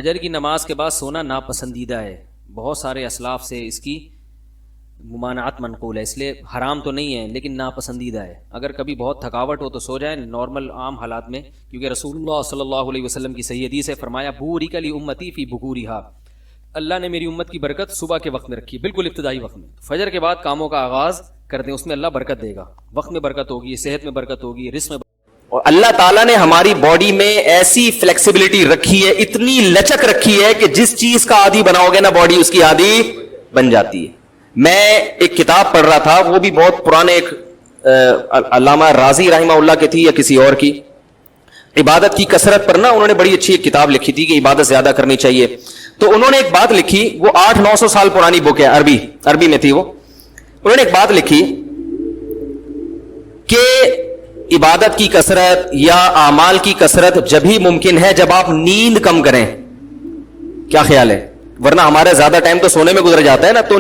فجر کی نماز کے بعد سونا ناپسندیدہ ہے، بہت سارے اسلاف سے اس کی ممانعت منقول ہے، اس لیے حرام تو نہیں ہے لیکن ناپسندیدہ ہے۔ اگر کبھی بہت تھکاوٹ ہو تو سو جائیں نارمل عام حالات میں، کیونکہ رسول اللہ صلی اللہ علیہ وسلم کی صحیح حدیث ہے، فرمایا بورک لامتی فی بکورہا، اللہ نے میری امت کی برکت صبح کے وقت میں رکھی ہے، بالکل ابتدائی وقت میں۔ فجر کے بعد کاموں کا آغاز کر دیں، اس میں اللہ برکت دے گا، وقت میں برکت ہوگی، صحت میں برکت ہوگی، رزق میں برکت۔ اور اللہ تعالیٰ نے ہماری باڈی میں ایسی فلیکسیبلٹی رکھی ہے، اتنی لچک رکھی ہے کہ جس چیز کا عادی بناؤ گے نا باڈی اس کی عادی بن جاتی ہے۔ میں ایک کتاب پڑھ رہا تھا، وہ بھی بہت پرانے، ایک علامہ راضی رحمہ اللہ کی تھی یا کسی اور کی، عبادت کی کثرت پر نا انہوں نے بڑی اچھی ایک کتاب لکھی تھی کہ عبادت زیادہ کرنی چاہیے۔ تو انہوں نے ایک بات لکھی، وہ 800-900 سال پرانی بک ہے، عربی میں تھی وہ۔ انہوں نے ایک بات لکھی کہ عبادت کی کثرت یا اعمال کی کثرت جب ہی ممکن ہے جب آپ نیند کم کریں۔ کیا خیال ہے؟ ورنہ ہمارا زیادہ ٹائم تو سونے میں گزر جاتا ہے نا، تو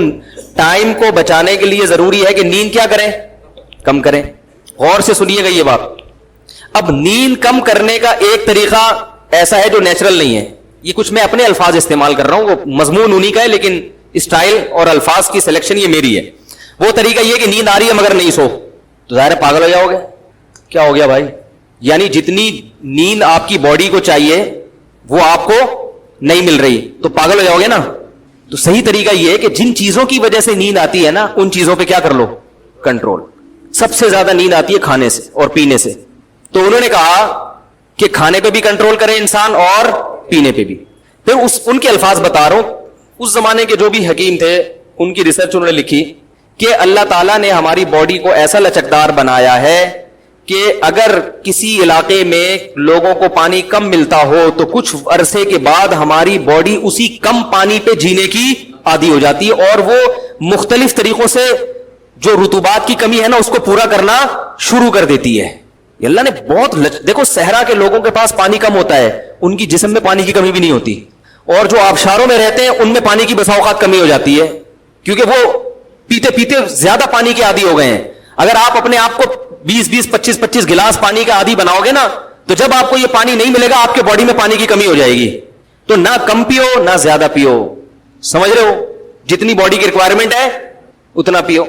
ٹائم کو بچانے کے لیے ضروری ہے کہ نیند کیا کریں؟ کم کریں۔ غور سے سنیے گا یہ بات۔ اب نیند کم کرنے کا ایک طریقہ ایسا ہے جو نیچرل نہیں ہے، یہ کچھ میں اپنے الفاظ استعمال کر رہا ہوں، وہ مضمون انہی کا ہے لیکن اسٹائل اور الفاظ کی سلیکشن یہ میری ہے۔ وہ طریقہ یہ کہ نیند آ رہی ہے مگر نہیں سو، تو ظاہر ہے پاگل ہو جاؤ گے۔ کیا ہو گیا بھائی؟ یعنی جتنی نیند آپ کی باڈی کو چاہیے وہ آپ کو نہیں مل رہی تو پاگل ہو جاؤ گے نا۔ تو صحیح طریقہ یہ ہے کہ جن چیزوں کی وجہ سے نیند آتی ہے نا ان چیزوں پہ کیا کر لو؟ کنٹرول۔ سب سے زیادہ نیند آتی ہے کھانے سے اور پینے سے، تو انہوں نے کہا کہ کھانے پہ بھی کنٹرول کرے انسان اور پینے پہ بھی۔ پھر ان کے الفاظ بتا رہا ہوں، اس زمانے کے جو بھی حکیم تھے ان کی ریسرچ انہوں نے لکھی کہ اللہ تعالیٰ نے ہماری باڈی کو ایسا لچکدار بنایا ہے کہ اگر کسی علاقے میں لوگوں کو پانی کم ملتا ہو تو کچھ عرصے کے بعد ہماری باڈی اسی کم پانی پہ جینے کی عادی ہو جاتی ہے، اور وہ مختلف طریقوں سے جو رطوبات کی کمی ہے نا اس کو پورا کرنا شروع کر دیتی ہے۔ اللہ نے بہت دیکھو، صحرا کے لوگوں کے پاس پانی کم ہوتا ہے، ان کی جسم میں پانی کی کمی بھی نہیں ہوتی، اور جو آبشاروں میں رہتے ہیں ان میں پانی کی بسا اوقات کمی ہو جاتی ہے کیونکہ وہ پیتے پیتے زیادہ پانی کے عادی ہو گئے ہیں۔ اگر آپ اپنے آپ کو 20-20 25-25 گلاس پانی کا عادی بناؤ گے نا تو جب آپ کو یہ پانی نہیں ملے گا آپ کے باڈی میں پانی کی کمی ہو جائے گی۔ تو نہ کم پیو نہ زیادہ پیو، سمجھ رہے ہو؟ جتنی باڈی کی ریکوائرمنٹ ہے اتنا پیو۔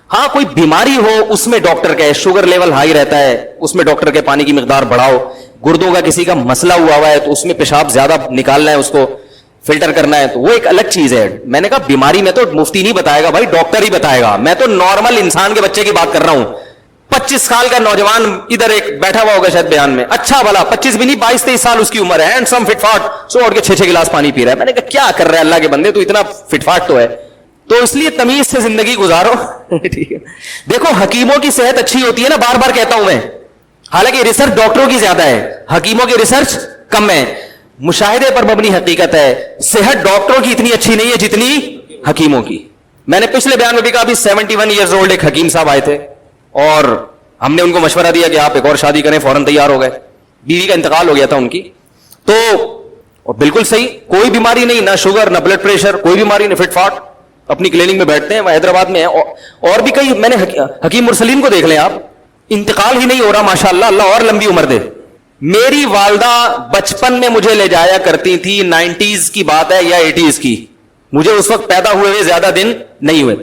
ہاں کوئی بیماری ہو اس میں ڈاکٹر کہے، شوگر لیول ہائی رہتا ہے اس میں ڈاکٹر کے پانی کی مقدار بڑھاؤ، گردوں کا کسی کا مسئلہ ہوا ہے تو اس میں پیشاب زیادہ نکالنا ہے، اس کو فلٹر کرنا ہے، تو وہ ایک الگ چیز ہے۔ میں نے کہا بیماری میں تو مفتی نہیں بتائے گا بھائی، ڈاکٹر ہی بتائے گا، میں تو نارمل انسان کے بچے کی بات کر رہا ہوں۔ 25 سال کا نوجوان ادھر ایک بیٹھا ہوا ہوگا شاید بیان میں، اچھا بھلا 25 بھی نہیں 22-23 سال اس کی عمر ہے، ہینڈسم فٹ فاٹ، سو اٹھ کے 6 گلاس پانی پی رہا ہے۔ میں نے کہا کیا کر رہا ہے اللہ کے بندے، تو اتنا فٹ فاٹ تو ہے، تو اس لیے تمیز سے زندگی گزارو۔ ٹھیک ہے، دیکھو حکیموں کی صحت اچھی ہوتی ہے نا، بار بار کہتا ہوں میں، حالانکہ ریسرچ ڈاکٹروں کی زیادہ ہے، حکیموں کی ریسرچ کم ہے، مشاہدے پر مبنی حقیقت ہے۔ صحت ڈاکٹروں کی اتنی اچھی نہیں ہے جتنی حکیموں کی۔ میں نے پچھلے بیان میں بھی کہا، ابھی 71 ایئرز اولڈ ایک حکیم صاحب آئے تھے اور ہم نے ان کو مشورہ دیا کہ آپ ایک اور شادی کریں، فوراً تیار ہو گئے، بیوی کا انتقال ہو گیا تھا ان کی، تو اور بالکل صحیح، کوئی بیماری نہیں، نہ شوگر نہ بلڈ پریشر، کوئی بیماری نہیں، فٹ فاٹ، اپنی کلینک میں بیٹھتے ہیں، وہ حیدرآباد میں ہیں، اور بھی کئی، میں نے حکیم مرسلین کو دیکھ لیں آپ، انتقال ہی نہیں ہو رہا، ماشاءاللہ، اللہ اور لمبی عمر دے۔ میری والدہ بچپن میں مجھے لے جایا کرتی تھی، 90s کی بات ہے یا 80s کی، مجھے اس وقت پیدا ہوئے ہوئے زیادہ دن نہیں ہوئے،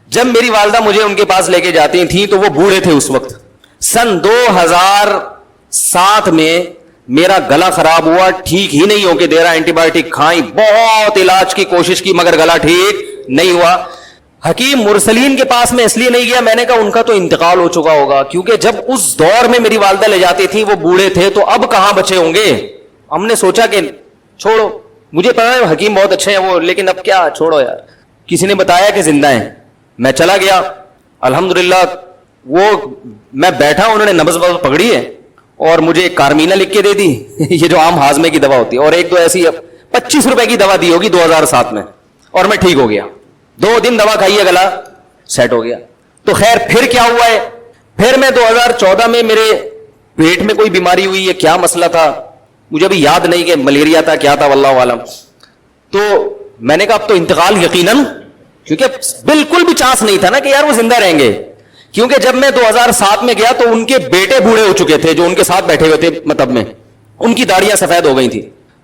جب میری والدہ مجھے ان کے پاس لے کے جاتی تھیں تو وہ بوڑھے تھے اس وقت۔ سن 2007 میں میرا گلا خراب ہوا، ٹھیک ہی نہیں ہو کے دے رہا، اینٹی بایوٹک کھائیں، بہت علاج کی کوشش کی مگر گلا ٹھیک نہیں ہوا۔ حکیم مرسلین کے پاس میں اس لیے نہیں گیا، میں نے کہا ان کا تو انتقال ہو چکا ہوگا، کیونکہ جب اس دور میں میری والدہ لے جاتی تھی وہ بوڑھے تھے، تو اب کہاں بچے ہوں گے۔ ہم نے سوچا کہ چھوڑو، مجھے پتا ہے حکیم بہت اچھے ہیں وہ، لیکن اب کیا، چھوڑو یار۔ کسی نے بتایا کہ زندہ ہیں، میں چلا گیا، الحمدللہ وہ میں بیٹھا، انہوں نے نبض پکڑی ہے اور مجھے ایک کارمینا لکھ کے دے دی، یہ جو عام ہاضمے کی دوا ہوتی ہے، اور ایک دو ایسی 25 روپے کی دوا دی ہوگی 2007 میں، اور میں ٹھیک ہو گیا۔ 2 دن دوا کھائی ہے، گلا سیٹ ہو گیا۔ تو خیر پھر کیا ہوا ہے، پھر میں 2014 میں میرے پیٹ میں کوئی بیماری ہوئی ہے، کیا مسئلہ تھا مجھے ابھی یاد نہیں کہ ملیریا تھا کیا تھا واللہ عالم، تو میں نے کہا اب تو انتقال یقیناً، کیونکہ بالکل بھی چانس نہیں تھا نا کہ یار وہ زندہ رہیں گے، کیونکہ جب میں 2007 میں گیا تو ان کے بیٹے بوڑھے ہو چکے تھے جو ان کے ساتھ بیٹھے ہوئے تھے مطلب میں، ان کی داڑیاں سفید ہو گئی تھی،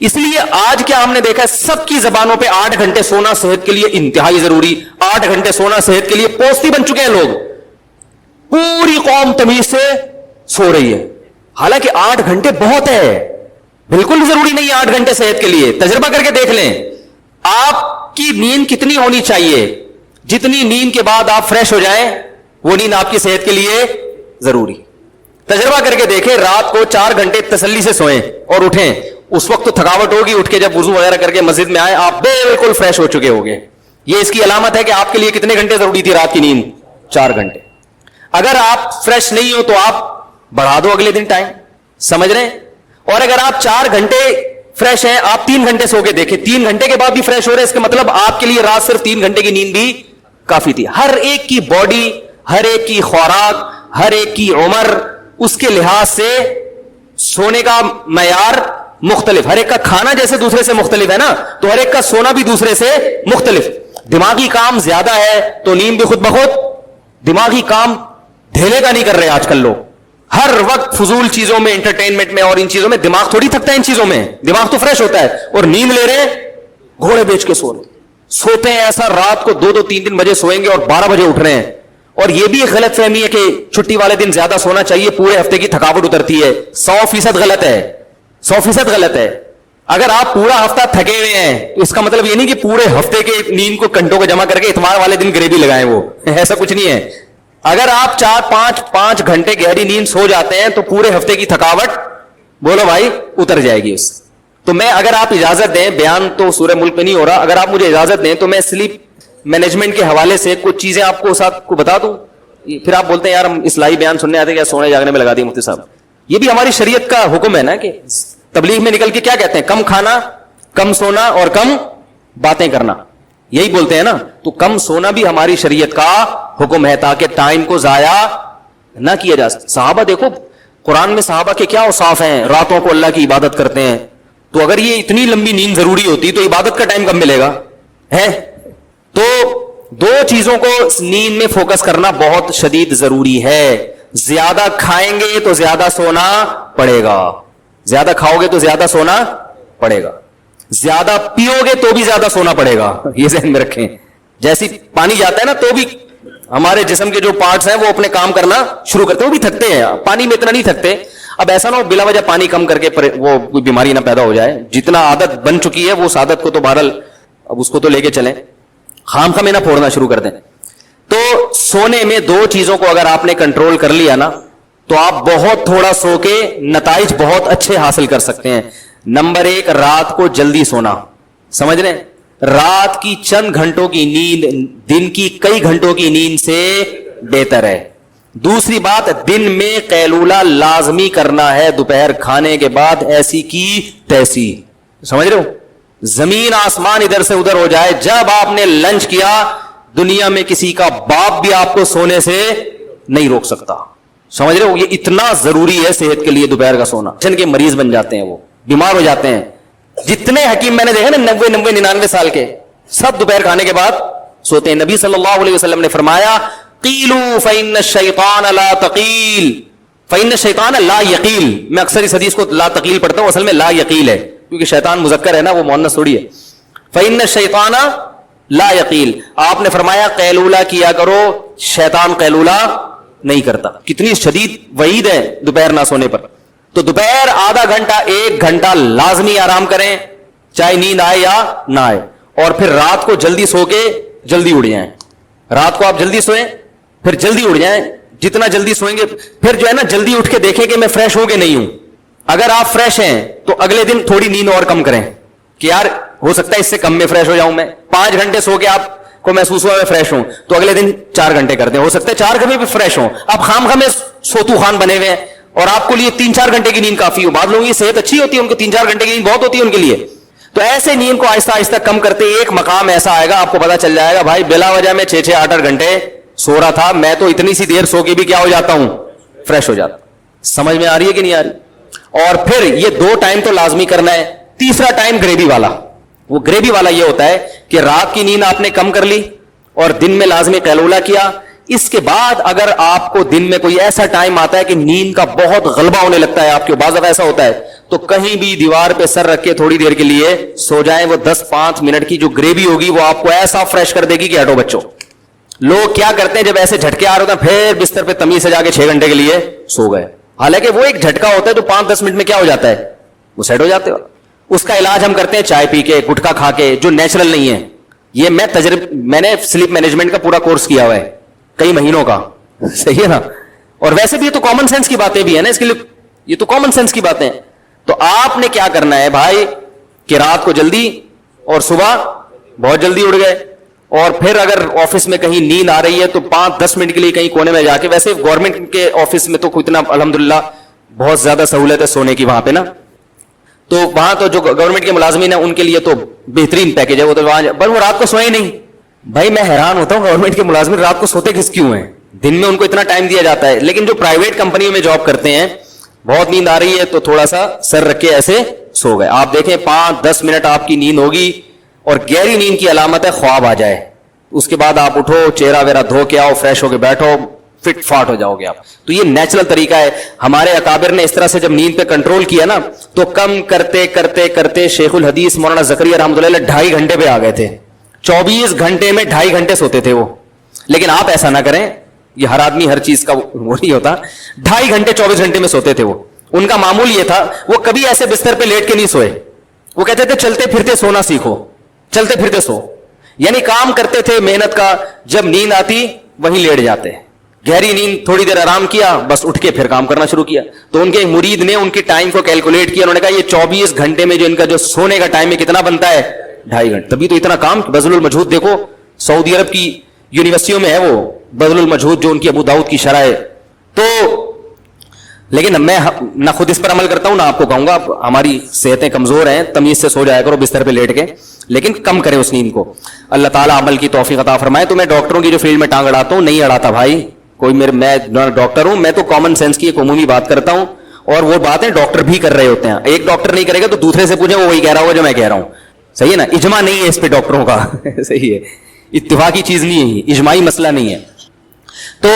اس لیے آج کیا ہم نے دیکھا ہے, سب کی زبانوں پہ 8 گھنٹے سونا صحت کے لیے انتہائی ضروری, 8 گھنٹے سونا صحت کے لیے پوستی بن چکے ہیں لوگ. پوری قوم تمیز سے سو رہی ہے, حالانکہ 8 گھنٹے بہت ہے, بالکل ضروری نہیں ہے 8 گھنٹے صحت کے لیے. تجربہ کر کے دیکھ لیں آپ کی نیند کتنی ہونی چاہیے, جتنی نیند کے بعد آپ فریش ہو جائیں وہ نیند آپ کی صحت کے لیے ضروری. تجربہ کر کے دیکھیں, رات کو 4 گھنٹے تسلی سے سوئیں اور اٹھیں, اس وقت تو تھکاوٹ ہوگی, اٹھ کے جب وضو وغیرہ کر کے مسجد میں آئے آپ بالکل فریش ہو چکے ہوگے. یہ اس کی علامت ہے کہ آپ کے لیے کتنے گھنٹے ضروری تھی رات کی نیند, 4 گھنٹے. اگر آپ فریش نہیں ہو تو آپ بڑھا دو اگلے دن ٹائم, سمجھ رہے ہیں. اور اگر آپ 4 گھنٹے فریش ہیں, آپ 3 گھنٹے سو کے دیکھیں, 3 گھنٹے کے بعد بھی فریش ہو رہے ہیں, اس کا مطلب آپ کے لیے رات صرف 3 گھنٹے کی نیند بھی کافی تھی. ہر ایک کی باڈی, ہر ایک کی خوراک, ہر ایک کی عمر, اس کے لحاظ سے سونے کا معیار مختلف. ہر ایک کا کھانا جیسے دوسرے سے مختلف ہے نا, تو ہر ایک کا سونا بھی دوسرے سے مختلف. دماغی کام زیادہ ہے تو نیند بھی خود بخود, دماغی کام ڈھیلے کا نہیں کر رہے آج کل لوگ. ہر وقت فضول چیزوں میں, انٹرٹینمنٹ میں اور ان چیزوں میں دماغ تھوڑی تھکتا ہے, ان چیزوں میں دماغ تو فریش ہوتا ہے. اور نیند لے رہے ہیں, گھوڑے بیچ کے سو رہے, سوتے ہیں ایسا رات کو 2-3 بجے سوئیں گے اور 12 بجے اٹھ رہے ہیں. اور یہ بھی ایک غلط فہمی ہے کہ چھٹی والے دن زیادہ سونا چاہیے, پورے ہفتے کی تھکاوٹ اترتی ہے. 100% غلط ہے, 100% غلط ہے. اگر آپ پورا ہفتہ تھکے ہوئے ہیں تو اس کا مطلب یہ نہیں کہ پورے ہفتے کے نیند کو گھنٹوں کو جمع کر کے اتوار والے دن گریوی لگائیں, وہ ایسا کچھ نہیں ہے. اگر آپ 4-5 گھنٹے گہری نیند سو جاتے ہیں تو پورے ہفتے کی تھکاوٹ بولو بھائی اتر جائے گی اس. تو میں, اگر آپ اجازت دیں, بیان تو سورہ ملک پہ نہیں ہو رہا, اگر آپ مجھے اجازت دیں تو میں سلیپ مینجمنٹ کے حوالے سے کچھ چیزیں آپ کو ساتھ کو بتا دوں. پھر آپ بولتے ہیں یار ہم اصلاحی بیان سننے آتے ہیں, کیا سونے جاگنے میں لگا دی مفتی صاحب. یہ بھی ہماری شریعت کا حکم ہے نا, کہ تبلیغ میں نکل کے کیا کہتے ہیں, کم کھانا, کم سونا اور کم باتیں کرنا, یہی بولتے ہیں نا. تو کم سونا بھی ہماری شریعت کا حکم ہے تاکہ ٹائم کو ضائع نہ کیا جا سکے. صحابہ دیکھو, قرآن میں صحابہ کے کیا اوصاف ہیں, راتوں کو اللہ کی عبادت کرتے ہیں. تو اگر یہ اتنی لمبی نیند ضروری ہوتی تو عبادت کا ٹائم کب ملے گا ہے. تو 2 چیزوں کو نیند میں فوکس کرنا بہت شدید ضروری ہے. زیادہ کھائیں گے تو زیادہ سونا پڑے گا, زیادہ کھاؤ گے تو زیادہ سونا پڑے گا, زیادہ پیو گے تو بھی زیادہ سونا پڑے گا. یہ ذہن میں رکھیں. جیسی پانی جاتا ہے نا تو بھی ہمارے جسم کے جو پارٹس ہیں وہ اپنے کام کرنا شروع کرتے ہیں, وہ بھی تھکتے ہیں. پانی میں اتنا نہیں تھکتے. اب ایسا نہ ہو بلا وجہ پانی کم کر کے وہ کوئی بیماری نہ پیدا ہو جائے. جتنا عادت بن چکی ہے وہ اس عادت کو تو بہرحال اب اس کو تو لے کے چلیں, خام خامے نہ پھوڑنا شروع کر دیں. تو سونے میں 2 چیزوں کو اگر آپ نے کنٹرول کر لیا نا تو آپ بہت تھوڑا سو کے نتائج بہت اچھے حاصل کر سکتے ہیں. نمبر 1, رات کو جلدی سونا. سمجھ رہے ہیں, رات کی چند گھنٹوں کی نیند دن کی کئی گھنٹوں کی نیند سے بہتر ہے. دوسری بات, دن میں قیلولہ لازمی کرنا ہے دوپہر کھانے کے بعد, ایسی کی تیسی. سمجھ رہے ہو, زمین آسمان ادھر سے ادھر ہو جائے, جب آپ نے لنچ کیا دنیا میں کسی کا باپ بھی آپ کو سونے سے نہیں روک سکتا. سمجھ رہے ہو, یہ اتنا ضروری ہے صحت کے لیے دوپہر کا سونا. جن کے مریض بن جاتے ہیں, وہ بیمار ہو جاتے ہیں. جتنے حکیم میں نے دیکھے نا 90-99 سال کے, سب دوپہر کھانے کے بعد سوتے ہیں. نبی صلی اللہ علیہ وسلم نے فرمایا, قیلوا فإن الشیطان لا تقیل فإن الشیطان لا یقیل. میں اکثر اس حدیث کو لا تقیل پڑھتا ہوں, اصل میں لا یقیل ہے کیونکہ شیطان مذکر ہے نا, وہ مؤنث تھوڑی ہے. فإن الشیطان لا یقیل. آپ نے فرمایا قیلولہ کیا کرو, شیطان قیلولہ نہیں کرتا. کتنی شدید وعید ہے دوپہر نہ سونے پر. تو دوپہر آدھا گھنٹہ 1 گھنٹہ لازمی آرام کریں, چاہے نیند آئے یا نہ آئے. اور پھر رات کو جلدی سو کے جلدی اٹھ جائیں. رات کو آپ جلدی سوئیں پھر جلدی اٹھ جائیں. جتنا جلدی سوئیں گے پھر جو ہے نا جلدی اٹھ کے دیکھیں کہ میں فریش ہوں کہ نہیں ہوں. اگر آپ فریش ہیں تو اگلے دن تھوڑی نیند اور کم کریں کہ یار ہو سکتا ہے اس سے کم میں فریش ہو جاؤں. میں 5 گھنٹے سو کے آپ کو محسوس ہوا میں فریش ہوں تو اگلے دن 4 گھنٹے کر دیں, ہو سکتا ہے 4 گھنٹے بھی فریش ہوں. آپ خام خام سوتو خان بنے ہوئے ہیں اور آپ کو لیے 3-4 گھنٹے کی نیند کافی ہو. بعض لوگوں کی صحت اچھی ہوتی ہے, ان کو 3-4 گھنٹے کی نیند بہت ہوتی ہے ان کے لیے. تو ایسے نیند کو آہستہ آہستہ کم کرتے ایک مقام ایسا آئے گا آپ کو پتا چل جائے گا بھائی بلا وجہ میں 6-8 گھنٹے سو رہا تھا, میں تو اتنی سی دیر سو کے بھی کیا ہو جاتا ہوں, فریش ہو جاتا. سمجھ میں آ رہی ہے کہ نہیں آ رہی. اور پھر یہ 2 ٹائم تو لازمی کرنا ہے. تیسرا ٹائم گریوی والا. وہ گریوی والا یہ ہوتا ہے کہ رات کی نیند آپ نے کم کر لی اور دن میں لازمی قیلولہ کیا. اس کے بعد اگر آپ کو دن میں کوئی ایسا ٹائم آتا ہے کہ نیند کا بہت غلبہ ہونے لگتا ہے آپ کے بعض ایسا ہوتا ہے, تو کہیں بھی دیوار پہ سر رکھ کے تھوڑی دیر کے لیے سو جائیں. وہ 10-5 منٹ کی جو گریوی ہوگی وہ آپ کو ایسا فریش کر دے گی کہ ہٹو بچوں. لوگ کیا کرتے ہیں جب ایسے جھٹکے آ رہے ہوتے ہیں پھر بستر پہ تمیز سے جا کے 6 گھنٹے کے لیے سو گئے, حالانکہ وہ ایک جھٹکا ہوتا ہے جو 5-10 منٹ میں کیا ہو جاتا ہے, وہ سیٹ ہو جاتے ہو. اس کا علاج ہم کرتے ہیں چائے پی کے, گٹکا کھا کے, جو نیچرل نہیں ہے. یہ میں نے سلیپ مینجمنٹ کا پورا کورس کیا ہوا ہے کئی مہینوں کا, صحیح ہے نا. اور ویسے بھی یہ تو کامن سینس کی باتیں بھی ہیں نا, اس کے لیے یہ تو کامن سینس کی باتیں ہیں. تو آپ نے کیا کرنا ہے بھائی کہ رات کو جلدی اور صبح بہت جلدی اٹھ گئے, اور پھر اگر آفس میں کہیں نیند آ رہی ہے تو 5-10 منٹ کے لیے کہیں کونے میں جا کے, ویسے گورنمنٹ کے آفس میں تو اتنا الحمدللہ بہت زیادہ سہولت ہے سونے کی وہاں پہ نا, تو وہاں تو جو گورنمنٹ کے ملازمین ہیں ان کے لیے تو بہترین پیکج ہے وہ, تو وہاں پر وہ رات کو سوئے نہیں. بھائی میں حیران ہوتا ہوں گورنمنٹ کے ملازمین رات کو سوتے کیوں ہیں, دن میں ان کو اتنا ٹائم دیا جاتا ہے. لیکن جو پرائیویٹ کمپنیوں میں جاب کرتے ہیں بہت نیند آ رہی ہے تو تھوڑا سا سر رکھ کے ایسے سو گئے. آپ دیکھیں 5-10 منٹ آپ کی نیند ہوگی, اور گہری نیند کی علامت ہے خواب آ جائے. اس کے بعد آپ اٹھو, چہرہ ویرہ دھو کے آؤ, فریش ہو کے بیٹھو, فٹ فاٹ ہو جاؤ گے آپ. تو یہ نیچرل طریقہ ہے. ہمارے اکابر نے اس طرح سے جب نیند پہ کنٹرول کیا نا تو کم کرتے کرتے کرتے شیخ الحدیث مولانا زکریا رحمۃ اللہ 2.5 گھنٹے پہ آ گئے تھے. 24 گھنٹے میں 2.5 گھنٹے سوتے تھے وہ. لیکن آپ ایسا نہ کریں, یہ ہر آدمی ہر چیز کا وہ نہیں ہوتا. 2.5 گھنٹے 24 گھنٹے میں سوتے تھے وہ. ان کا معمول یہ تھا, وہ کبھی ایسے بستر پہ لیٹ کے نہیں سوئے. وہ کہتے تھے چلتے پھرتے سونا سیکھو, چلتے پھرتے سو. یعنی کام کرتے تھے محنت کا, جب نیند آتی وہیں لیٹ جاتے. گہری نیند, تھوڑی دیر آرام کیا, بس اٹھ کے پھر کام کرنا شروع کیا. تو ان کے ایک مرید نے ان کی ٹائم کو کیلکولیٹ کیا, انہوں نے کہا یہ 24 گھنٹے میں جو ان کا جو سونے کا ٹائم ہے کتنا بنتا ہے, 2.5 گھنٹے. تبھی تو اتنا کام. بذل المجہود دیکھو, سعودی عرب کی یونیورسٹیوں میں ہے وہ بذل المجہود, جو ان کی ابو داؤد کی شرح ہے. تو لیکن میں نہ خود اس پر عمل کرتا ہوں نہ آپ کو کہوں گا. ہماری صحتیں کمزور ہیں, تمیز سے سو جایا کرو بستر پہ لیٹ کے, لیکن کم کرے اس نیند کو. اللہ تعالیٰ عمل کی توفیق عطا فرمائے. تو میں ڈاکٹروں کی جو فیلڈ میں ٹانگ اڑاتا ہوں نہیں اڑاتا بھائی, کوئی میں ڈاکٹر ہوں, میں تو کامن سینس کی ایک عمومی بات کرتا ہوں, اور وہ باتیں ڈاکٹر بھی کر رہے ہوتے ہیں. ایک ڈاکٹر نہیں کرے گا تو دوسرے سے پوچھیں, وہ وہی کہہ رہا ہوگا جو میں کہہ رہا ہوں. صحیح ہے نا, اجماع نہیں ہے اس پہ ڈاکٹروں کا. صحیح ہے, اتفاقی چیز نہیں ہے, یہ اجماعی مسئلہ نہیں ہے. تو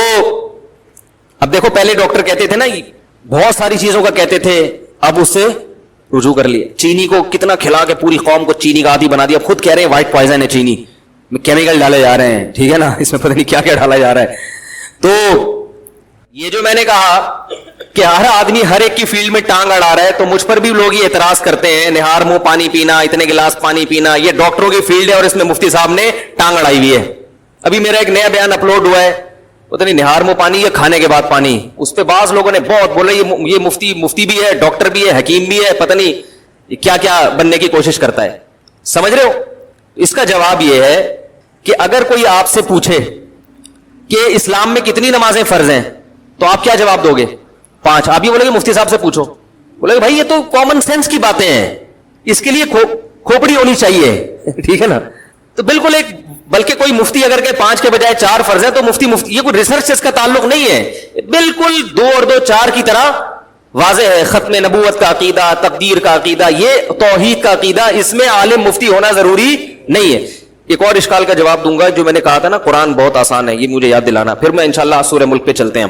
اب دیکھو, پہلے ڈاکٹر کہتے تھے نا بہت ساری چیزوں کا کہتے تھے, اب اس سے رجوع کر لیا. چینی کو کتنا کھلا کے پوری قوم کو چینی کا عادی بنا دیا. خود کہہ رہے ہیں وائٹ پوائزن ہے چینی میں, کیمیکل ڈالے جا رہے ہیں, ٹھیک ہے نا, اس میں پتہ نہیں کیا کیا ڈالا جا رہا ہے. تو یہ جو میں نے کہا کہ ہر آدمی ہر ایک کی فیلڈ میں ٹانگ اڑا رہا ہے, تو مجھ پر بھی لوگ یہ اعتراض کرتے ہیں نہار منہ پانی پینا, اتنے گلاس پانی پینا, یہ ڈاکٹروں کی فیلڈ ہے اور اس میں مفتی صاحب نے ٹانگ اڑائی ہوئی ہے. ابھی میرا ایک نیا بیان اپلوڈ ہوا ہے, پتہ نہیں نہار منہ پانی یا کھانے کے بعد پانی. اس پہ بعض لوگوں نے بہت بولا یہ مفتی بھی ہے, ڈاکٹر بھی ہے, حکیم بھی ہے, پتہ نہیں کیا کیا بننے کی کوشش کرتا ہے. سمجھ رہے ہو؟ اس کا جواب یہ ہے کہ اگر کوئی آپ سے پوچھے کہ اسلام میں کتنی نمازیں فرض ہیں, تو آپ کیا جواب دو گے؟ 5. آپ یہ بولے گے مفتی صاحب سے پوچھو. بولے گے بھائی یہ تو کامن سینس کی باتیں ہیں, اس کے لیے کھوپڑی ہونی چاہیے. ٹھیک ہے نا. تو بالکل ایک, بلکہ کوئی مفتی اگر کہ 5 کے بجائے 4 فرض ہے تو مفتی یہ کوئی ریسرچ سے اس کا تعلق نہیں ہے, بالکل 2 اور 2 4 کی طرح واضح ہے. ختم نبوت کا عقیدہ, تقدیر کا عقیدہ, یہ توحید کا عقیدہ, اس میں عالم مفتی ہونا ضروری نہیں ہے. ایک اور اشکال کا جواب دوں گا, جو میں نے کہا تھا نا قرآن بہت آسان ہے, یہ مجھے یاد دلانا, پھر میں انشاءاللہ سورہ ملک پہ چلتے ہیں.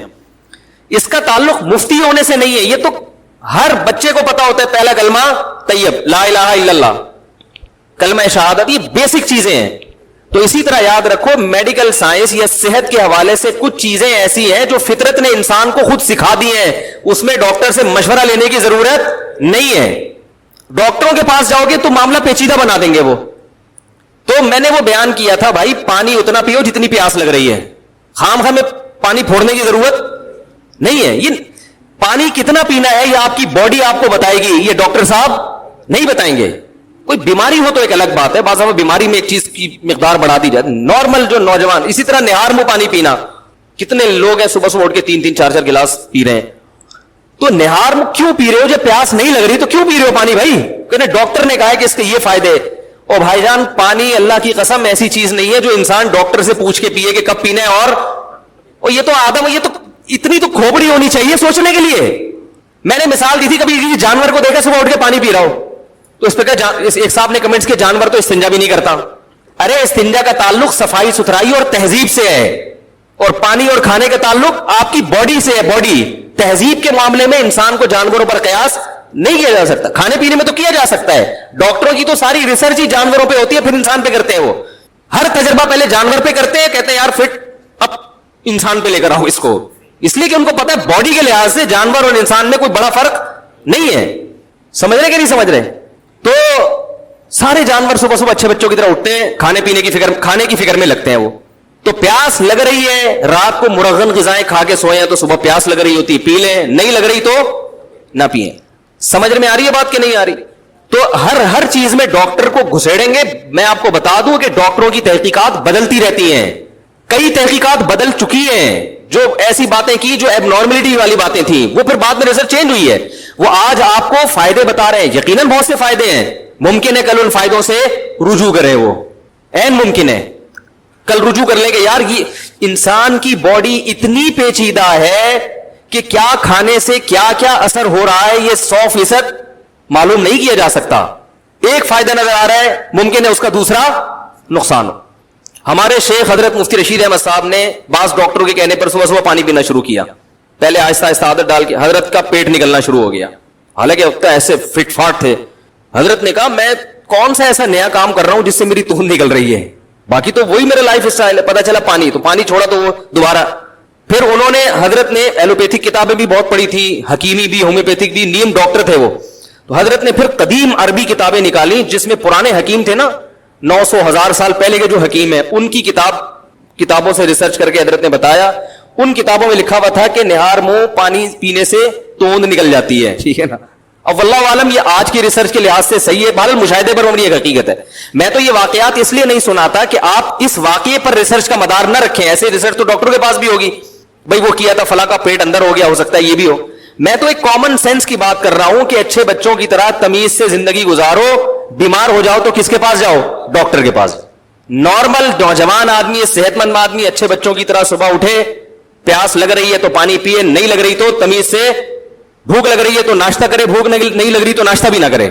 اس کا تعلق مفتی ہونے سے نہیں ہے, یہ تو ہر بچے کو پتا ہوتا ہے. پہلا کلمہ طیب, لا الہ الا اللہ, کلمہ شہادت, یہ بیسک چیزیں ہیں. تو اسی طرح یاد رکھو, میڈیکل سائنس یا صحت کے حوالے سے کچھ چیزیں ایسی ہیں جو فطرت نے انسان کو خود سکھا دی ہیں, اس میں ڈاکٹر سے مشورہ لینے کی ضرورت نہیں ہے. ڈاکٹروں کے پاس جاؤ گے تو معاملہ پیچیدہ بنا دیں گے وہ. تو میں نے وہ بیان کیا تھا, بھائی پانی اتنا پیو جتنی پیاس لگ رہی ہے, خام خواہ میں پانی پھوڑنے کی ضرورت نہیں ہے. یہ پانی کتنا پینا ہے یہ آپ کی باڈی آپ کو بتائے گی, یہ ڈاکٹر صاحب نہیں بتائیں گے. کوئی بیماری ہو تو ایک الگ بات ہے, بعض دفعہ بیماری میں ایک چیز کی مقدار بڑھا دی جائے. نارمل جو نوجوان, اسی طرح نہار منہ پانی پینا, کتنے لوگ ہیں صبح صبح اٹھ کے 3 4 گلاس پی رہے ہیں. تو نہار منہ کیوں پی رہے ہو؟ جب پیاس نہیں لگ رہی تو کیوں پی رہے ہو پانی بھائی؟ کہنے ڈاکٹر نے کہا ہے کہ اس کے یہ فائدے. اور بھائی جان, پانی اللہ کی قسم ایسی چیز نہیں ہے جو انسان ڈاکٹر سے پوچھ کے پیے کہ کب پینا ہے. اور یہ تو آدم, یہ تو اتنی تو کھوپڑی ہونی چاہیے سوچنے کے لیے. میں نے مثال دی تھی, کبھی کسی جانور کو دیکھا صبح اٹھ کے پانی پی رہا ہو, تو اس پہ ایک صاحب نے کمنٹس کے جانور تو استنجا بھی نہیں کرتا. ارے استنجا کا تعلق صفائی ستھرائی اور تہذیب سے ہے. اور پانی اور کھانے کا تعلق آپ کی باڈی سے ہے. باڈی تہذیب کے معاملے میں انسان کو جانوروں پر قیاس نہیں کیا جا سکتا. کھانے پینے میں تو کیا جا سکتا ہے. ڈاکٹروں کی تو ساری ریسرچ ہی جانوروں پہ ہوتی ہے, پھر انسان پہ کرتے ہیں. وہ ہر تجربہ پہلے جانور پہ کرتے ہیں, کہتے ہیں یار فٹ اب انسان پہ لے کر آؤ اس کو, اس لیے کہ ان کو پتا ہے باڈی کے لحاظ سے جانور اور انسان میں کوئی بڑا فرق نہیں ہے. سمجھ رہے کہ نہیں سمجھ رہے؟ تو سارے جانور صبح صبح اچھے بچوں کی طرح اٹھتے ہیں, کھانے پینے کی فکر, کھانے کی فکر میں لگتے ہیں. وہ تو پیاس لگ رہی ہے, رات کو مرغن غذائیں کھا کے سوئے ہیں تو صبح پیاس لگ رہی ہوتی, پی لیں, نہیں لگ رہی تو نہ پیئیں. سمجھ میں آ رہی ہے بات کہ نہیں آ رہی؟ تو ہر چیز میں ڈاکٹر کو گھسیڑیں گے. میں آپ کو بتا دوں کہ ڈاکٹروں کی تحقیقات بدلتی رہتی ہیں. کئی تحقیقات بدل چکی ہیں. جو ایسی باتیں کی جو ایب نارملٹی والی باتیں تھیں, وہ پھر بعد میں ریسرچ چینج ہوئی ہے. وہ آج آپ کو فائدے بتا رہے ہیں. یقیناً بہت سے فائدے ہیں, ممکن ہے کل ان فائدوں سے رجوع کریں. وہ عین ممکن ہے کل رجوع کر لیں کہ یار یہ انسان کی باڈی اتنی پیچیدہ ہے کہ کیا کھانے سے کیا کیا اثر ہو رہا ہے یہ 100% معلوم نہیں کیا جا سکتا. ایک فائدہ نظر آ رہا ہے, ممکن ہے اس کا دوسرا نقصان ہو. ہمارے شیخ حضرت مفتی رشید احمد صاحب نے بعض ڈاکٹروں کے کہنے پر صبح صبح پانی پینا شروع کیا. پہلے آہستہ آہستہ عادت ڈال کے حضرت کا پیٹ نکلنا شروع ہو گیا. حالانکہ وقت ایسے فٹ فاٹ تھے. حضرت نے کہا میں کون سا ایسا نیا کام کر رہا ہوں جس سے میری توند نکل رہی ہے, باقی تو وہی میرا لائف اسٹائل ہے. پتا چلا پانی, تو پانی چھوڑا تو وہ دوبارہ. پھر انہوں نے, حضرت نے ایلوپیتھک کتابیں بھی بہت پڑھی تھی, حکیمی بھی, ہومیوپیتھک بھی, نیم ڈاکٹر تھے وہ. تو حضرت نے پھر قدیم عربی کتابیں نکالی جس میں پرانے حکیم تھے نا, 900,000 سال پہلے کے جو حکیم ہیں, ان کی کتابوں سے ریسرچ کر کے حضرت نے بتایا. ان کتابوں میں لکھا ہوا تھا کہ نہار منہ پانی پینے سے توند نکل جاتی ہے. ٹھیک ہے نا. اب واللہ عالم یہ آج کی ریسرچ کے لحاظ سے صحیح ہے, بہرحال مشاہدے پر مبنی ایک حقیقت ہے. میں تو یہ واقعات اس لیے نہیں سناتا کہ آپ اس واقعے پر ریسرچ کا مدار نہ رکھیں. ایسے ریسرچ تو ڈاکٹروں کے پاس بھی ہوگی, بھائی وہ کیا تھا فلاں کا پیٹ اندر ہو گیا, ہو سکتا ہے یہ بھی ہو. میں تو ایک کامن سینس کی بات کر رہا ہوں کہ اچھے بچوں کی طرح تمیز سے زندگی گزارو. بیمار ہو جاؤ تو کس کے پاس جاؤ؟ ڈاکٹر کے پاس. نارمل نوجوان آدمی, صحت مند آدمی اچھے بچوں کی طرح صبح اٹھے, پیاس لگ رہی ہے تو پانی پیے, نہیں لگ رہی تو تمیز سے, بھوک لگ رہی ہے تو ناشتہ کرے, بھوک نہیں لگ رہی تو ناشتہ بھی نہ کرے,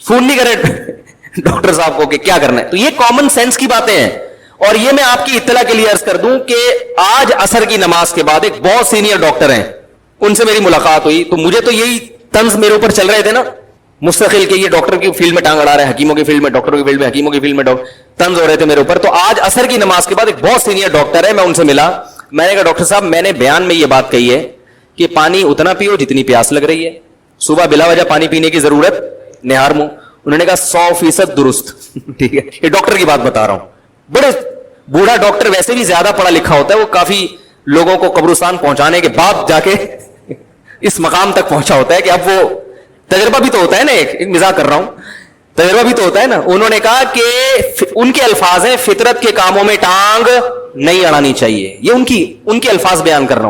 فون نہیں کرے ڈاکٹر صاحب کو کہ کیا کرنا ہے. تو یہ کامن سینس کی باتیں ہیں. اور یہ میں آپ کی اطلاع کے لیے عرض کر دوں کہ آج عصر کی نماز کے بعد ایک بہت سینئر ڈاکٹر ہیں, ان سے میری ملاقات ہوئی. تو مجھے تو یہی طنز میرے اوپر چل رہے تھے نا مستقل کہ یہ ڈاکٹر کی فیلڈ میں ٹانگ اڑا رہے ہیں, حکیموں کی فیلڈ میں, ڈاکٹروں کی فیلڈ میں, حکیموں کی فیلڈ میں, طنز ہو رہے تھے میرے اوپر. تو آج عصر کی نماز کے بعد ایک بہت سینئر ڈاکٹر ہے, میں ان سے ملا. میں نے کہا ڈاکٹر صاحب میں نے بیان میں یہ بات کہی ہے کہ پانی اتنا پیو جتنی پیاس لگ رہی ہے, صبح بلا وجہ پانی پینے کی ضرورت نہار منہ. انہوں نے کہا 100% درست. ٹھیک ہے, یہ ڈاکٹر کی بات بتا رہا ہوں. بڑے بوڑھا ڈاکٹر ویسے بھی زیادہ پڑھا لکھا ہوتا ہے, وہ کافی لوگوں کو قبرستان پہنچانے کے بعد جا کے اس مقام تک پہنچا ہوتا ہے کہ اب وہ تجربہ بھی تو ہوتا ہے نا, ایک مزاح کر رہا ہوں, تجربہ بھی تو ہوتا ہے نا. انہوں نے کہا کہ ان کے الفاظ ہیں فطرت کے کاموں میں ٹانگ نہیں اڑانی چاہیے. یہ ان کے الفاظ بیان کر رہا ہوں.